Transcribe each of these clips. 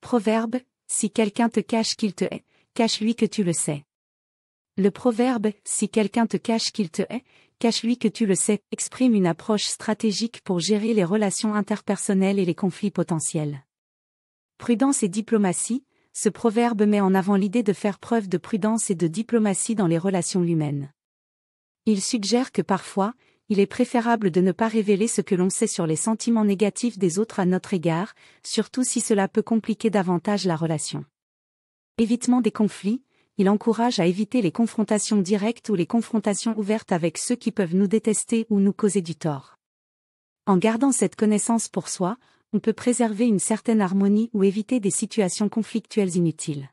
Proverbe, si quelqu'un te cache qu'il te hait, cache-lui que tu le sais. Le proverbe, si quelqu'un te cache qu'il te hait, cache-lui que tu le sais, exprime une approche stratégique pour gérer les relations interpersonnelles et les conflits potentiels. Prudence et diplomatie, ce proverbe met en avant l'idée de faire preuve de prudence et de diplomatie dans les relations humaines. Il suggère que parfois, il est préférable de ne pas révéler ce que l'on sait sur les sentiments négatifs des autres à notre égard, surtout si cela peut compliquer davantage la relation. Évitement des conflits, il encourage à éviter les confrontations directes ou les confrontations ouvertes avec ceux qui peuvent nous détester ou nous causer du tort. En gardant cette connaissance pour soi, on peut préserver une certaine harmonie ou éviter des situations conflictuelles inutiles.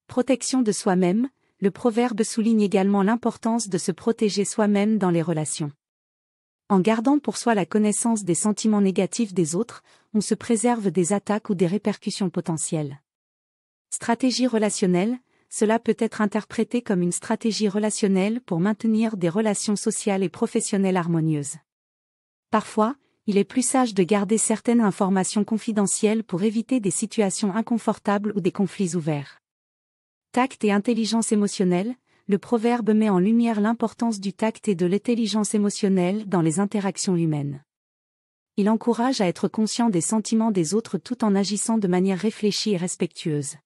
Protection de soi-même, le proverbe souligne également l'importance de se protéger soi-même dans les relations. En gardant pour soi la connaissance des sentiments négatifs des autres, on se préserve des attaques ou des répercussions potentielles. Stratégie relationnelle, cela peut être interprété comme une stratégie relationnelle pour maintenir des relations sociales et professionnelles harmonieuses. Parfois, il est plus sage de garder certaines informations confidentielles pour éviter des situations inconfortables ou des conflits ouverts. Tact et intelligence émotionnelle, le proverbe met en lumière l'importance du tact et de l'intelligence émotionnelle dans les interactions humaines. Il encourage à être conscient des sentiments des autres tout en agissant de manière réfléchie et respectueuse.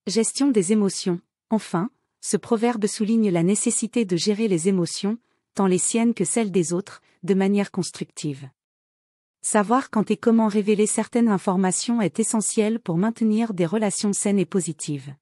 Gestion des émotions, enfin, ce proverbe souligne la nécessité de gérer les émotions, tant les siennes que celles des autres, de manière constructive. Savoir quand et comment révéler certaines informations est essentiel pour maintenir des relations saines et positives.